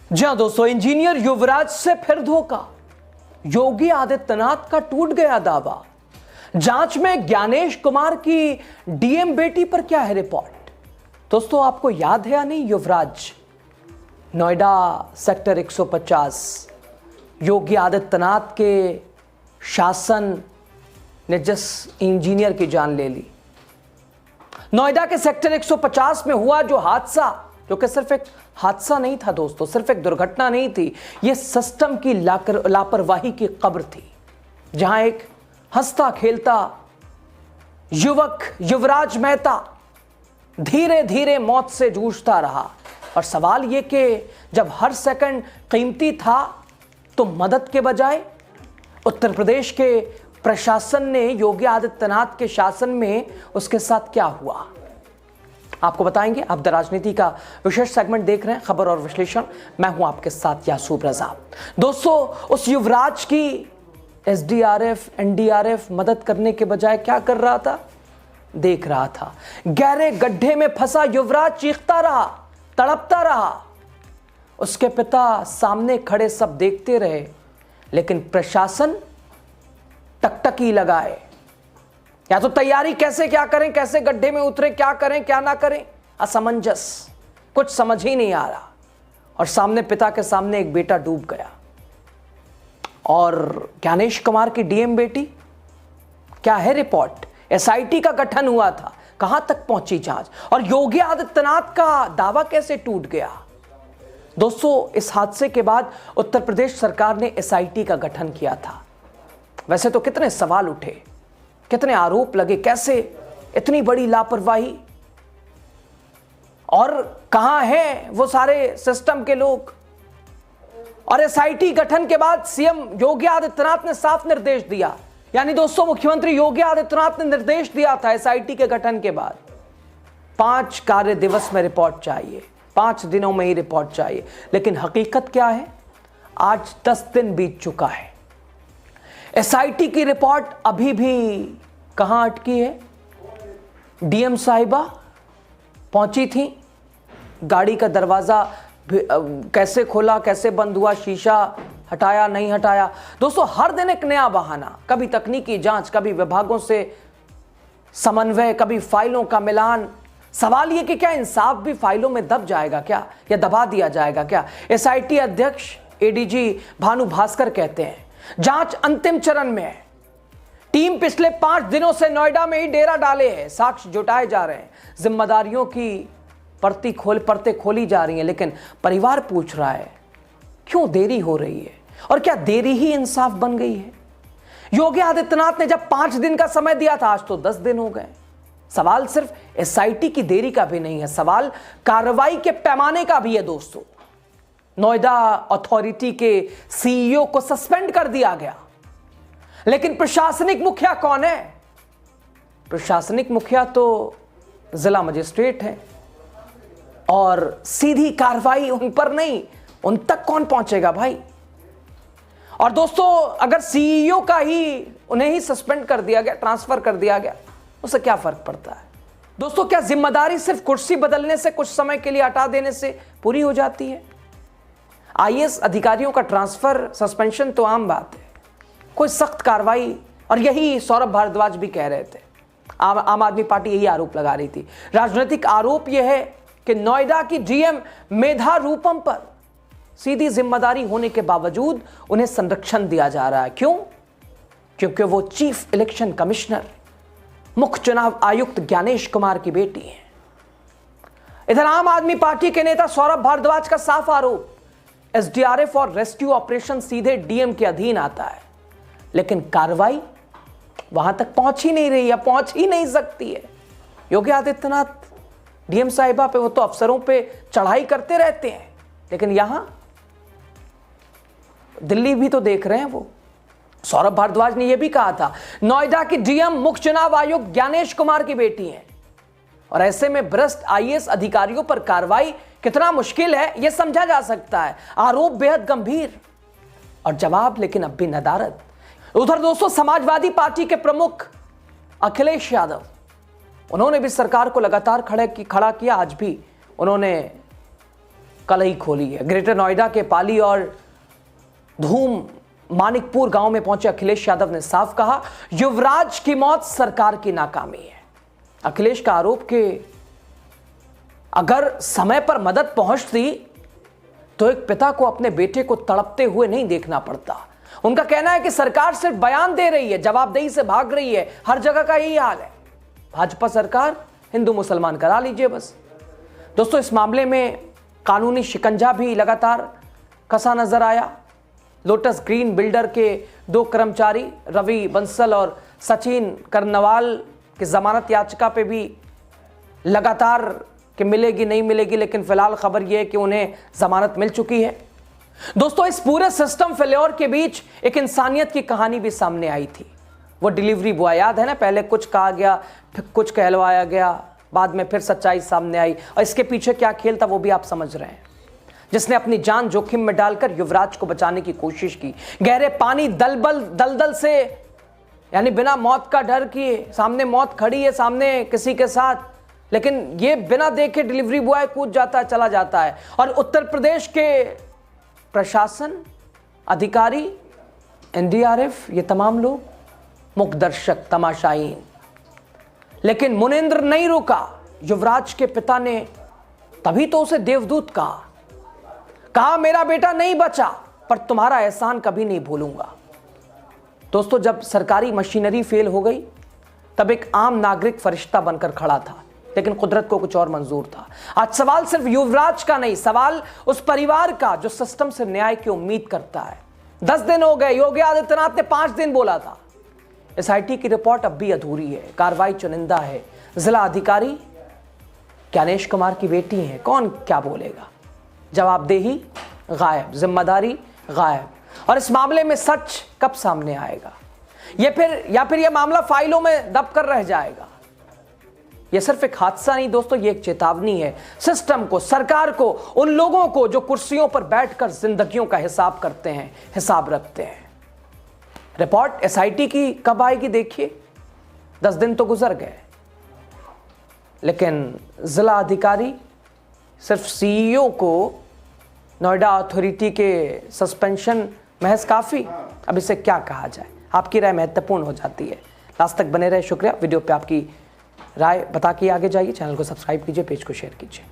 जी हां दोस्तों, इंजीनियर युवराज से फिर धोखा। योगी आदित्यनाथ का टूट गया दावा। जांच में ज्ञानेश कुमार की डीएम बेटी पर क्या है रिपोर्ट। दोस्तों, आपको याद है या नहीं, युवराज नोएडा सेक्टर 150 योगी आदित्यनाथ के शासन ने जिस इंजीनियर की जान ले ली। नोएडा के सेक्टर 150 में हुआ जो हादसा, जो कि सिर्फ एक हादसा नहीं था दोस्तों, सिर्फ एक दुर्घटना नहीं थी, यह सिस्टम की लापरवाही की कब्र थी, जहां एक हंसता खेलता युवक युवराज मेहता धीरे धीरे मौत से जूझता रहा। और सवाल यह कि जब हर सेकंड कीमती था तो मदद के बजाय उत्तर प्रदेश के प्रशासन ने योगी आदित्यनाथ के शासन में उसके साथ क्या हुआ, आपको बताएंगे। आप द राजनीति का विशेष सेगमेंट देख रहे हैं, खबर और विश्लेषण। मैं हूं आपके साथ यासूब रजा। दोस्तों, उस युवराज की एसडीआरएफ एनडीआरएफ मदद करने के बजाय क्या कर रहा था, देख रहा था। गहरे गड्ढे में फंसा युवराज चीखता रहा, तड़पता रहा। उसके पिता सामने खड़े सब देखते रहे, लेकिन प्रशासन टकटकी लगाए। या तो तैयारी कैसे क्या करें, कैसे गड्ढे में उतरे, क्या करें क्या ना करें, असमंजस, कुछ समझ ही नहीं आ रहा। और सामने पिता के सामने एक बेटा डूब गया। और ज्ञानेश कुमार की डीएम बेटी, क्या है रिपोर्ट। एसआईटी का गठन हुआ था, कहां तक पहुंची जांच, और योगी आदित्यनाथ का दावा कैसे टूट गया। दोस्तों, इस हादसे के बाद उत्तर प्रदेश सरकार ने एसआईटी का गठन किया था। वैसे तो कितने सवाल उठे, कितने आरोप लगे, कैसे इतनी बड़ी लापरवाही, और कहां हैं वो सारे सिस्टम के लोग। और एसआईटी गठन के बाद सीएम योगी आदित्यनाथ ने साफ निर्देश दिया, यानी दोस्तों मुख्यमंत्री योगी आदित्यनाथ ने निर्देश दिया था एसआईटी के गठन के बाद 5 कार्य दिवस में रिपोर्ट चाहिए, 5 दिनों में ही रिपोर्ट चाहिए। लेकिन हकीकत क्या है, आज 10 दिन बीत चुका है। एसआईटी की रिपोर्ट अभी भी कहां अटकी है। डीएम साहिबा पहुंची थी, गाड़ी का दरवाजा कैसे खोला, कैसे बंद हुआ, शीशा हटाया नहीं हटाया। दोस्तों, हर दिन एक नया बहाना, कभी तकनीकी जांच, कभी विभागों से समन्वय, कभी फाइलों का मिलान। सवाल यह कि क्या इंसाफ भी फाइलों में दब जाएगा क्या, या दबा दिया जाएगा क्या। एसआईटी अध्यक्ष एडीजी भानु भास्कर कहते हैं जांच अंतिम चरण में है। टीम पिछले 5 दिनों से नोएडा में ही डेरा डाले है, साक्ष्य जुटाए जा रहे हैं, जिम्मेदारियों की परतें खोली जा रही हैं। लेकिन परिवार पूछ रहा है क्यों देरी हो रही है, और क्या देरी ही इंसाफ बन गई है। योगी आदित्यनाथ ने जब 5 दिन का समय दिया था, आज तो 10 दिन हो गए। सवाल सिर्फ एसआईटी की देरी का भी नहीं है, सवाल कार्रवाई के पैमाने का भी है। दोस्तों, नोएडा अथॉरिटी के सीईओ को सस्पेंड कर दिया गया, लेकिन प्रशासनिक मुखिया कौन है। प्रशासनिक मुखिया तो जिला मजिस्ट्रेट है, और सीधी कार्रवाई उन पर नहीं, उन तक कौन पहुंचेगा भाई। और दोस्तों, अगर सीईओ का ही उन्हें ही सस्पेंड कर दिया गया, ट्रांसफर कर दिया गया, उससे क्या फर्क पड़ता है। दोस्तों, क्या जिम्मेदारी सिर्फ कुर्सी बदलने से, कुछ समय के लिए हटा देने से पूरी हो जाती है। आईएएस अधिकारियों का ट्रांसफर, सस्पेंशन तो आम बात है, कोई सख्त कार्रवाई। और यही सौरभ भारद्वाज भी कह रहे थे, आम आदमी पार्टी यही आरोप लगा रही थी। राजनीतिक आरोप यह है कि नोएडा की जीएम मेधा रूपम पर सीधी जिम्मेदारी होने के बावजूद उन्हें संरक्षण दिया जा रहा है। क्यों? क्योंकि वो चीफ इलेक्शन कमिश्नर, मुख्य चुनाव आयुक्त ज्ञानेश कुमार की बेटी है। इधर आम आदमी पार्टी के नेता सौरभ भारद्वाज का साफ आरोप, एसडीआरएफ और रेस्क्यू ऑपरेशन सीधे डीएम के अधीन आता है, लेकिन कार्रवाई वहां तक पहुंच ही नहीं रही है, पहुंच ही नहीं सकती है। योगी आदित्यनाथ डीएम साहिबा पे, वो तो अफसरों पे चढ़ाई करते रहते हैं, लेकिन यहां दिल्ली भी तो देख रहे हैं वो। सौरभ भारद्वाज ने यह भी कहा था नोएडा की डीएम मुख्य चुनाव आयुक्त ज्ञानेश कुमार की बेटी हैं, और ऐसे में भ्रष्ट आईएएस अधिकारियों पर कार्रवाई कितना मुश्किल है यह समझा जा सकता है। आरोप बेहद गंभीर और जवाब लेकिन अब भी नदारद। उधर दोस्तों, समाजवादी पार्टी के प्रमुख अखिलेश यादव, उन्होंने भी सरकार को लगातार खड़ा किया। आज भी उन्होंने कल ही खोली है। ग्रेटर नोएडा के पाली और धूम मानिकपुर गांव में पहुंचे अखिलेश यादव ने साफ कहा, युवराज की मौत सरकार की नाकामी है। अखिलेश का आरोप कि अगर समय पर मदद पहुंचती तो एक पिता को अपने बेटे को तड़पते हुए नहीं देखना पड़ता। उनका कहना है कि सरकार सिर्फ बयान दे रही है, जवाबदेही से भाग रही है। हर जगह का यही हाल है। भाजपा सरकार हिंदू मुसलमान करा लीजिए बस। दोस्तों, इस मामले में कानूनी शिकंजा भी लगातार कसा नजर आया। लोटस ग्रीन बिल्डर के 2 कर्मचारी रवि बंसल और सचिन कर्नवाल की जमानत याचिका पे भी लगातार कि मिलेगी नहीं मिलेगी, लेकिन फिलहाल खबर यह है कि उन्हें जमानत मिल चुकी है। दोस्तों, इस पूरे सिस्टम फेल्योर के बीच एक इंसानियत की कहानी भी सामने आई थी। वो डिलीवरी बॉय, याद है ना? पहले कुछ कहा गया, फिर कुछ कहलवाया गया, बाद में फिर सच्चाई सामने आई, और इसके पीछे क्या खेल था वो भी आप समझ रहे हैं। जिसने अपनी जान जोखिम में डालकर युवराज को बचाने की कोशिश की, गहरे पानी दलदल से, यानी बिना मौत का डर किए, सामने मौत खड़ी है सामने किसी के साथ, लेकिन ये बिना देखे डिलीवरी बॉय कूद जाता है, चला जाता है। और उत्तर प्रदेश के प्रशासन, अधिकारी, एनडीआरएफ, ये तमाम लोग मुख दर्शक, तमाशाईन। लेकिन मुनेंद्र नहीं रुका। युवराज के पिता ने तभी तो उसे देवदूत कहा मेरा बेटा नहीं बचा, पर तुम्हारा एहसान कभी नहीं भूलूंगा। दोस्तों, जब सरकारी मशीनरी फेल हो गई तब एक आम नागरिक फरिश्ता बनकर खड़ा था, लेकिन कुदरत को कुछ और मंजूर था। आज सवाल सिर्फ युवराज का नहीं, सवाल उस परिवार का जो सिस्टम से न्याय की उम्मीद करता है। 10 दिन हो गए, योगी आदित्यनाथ ने 5 दिन बोला था। एसआईटी की रिपोर्ट अब भी अधूरी है, कार्रवाई चुनिंदा है। जिला अधिकारी ज्ञानेश कुमार की बेटी है, कौन क्या बोलेगा? जवाबदेही गायब, जिम्मेदारी गायब। और इस मामले में सच कब सामने आएगा? या फिर यह मामला फाइलों में दब कर रह जाएगा? यह सिर्फ एक हादसा नहीं दोस्तों, यह एक चेतावनी है सिस्टम को, सरकार को, उन लोगों को जो कुर्सियों पर बैठकर जिंदगियों का हिसाब करते हैं, हिसाब रखते हैं। रिपोर्ट एसआईटी की कब आएगी देखिए। 10 दिन तो गुजर गए, लेकिन जिला अधिकारी सिर्फ सीईओ को नोएडा अथॉरिटी के सस्पेंशन महज काफ़ी? अब इसे क्या कहा जाए? आपकी राय महत्वपूर्ण हो जाती है। लास्ट तक बने रहे, शुक्रिया। वीडियो पे आपकी राय बता के आगे जाइए, चैनल को सब्सक्राइब कीजिए, पेज को शेयर कीजिए।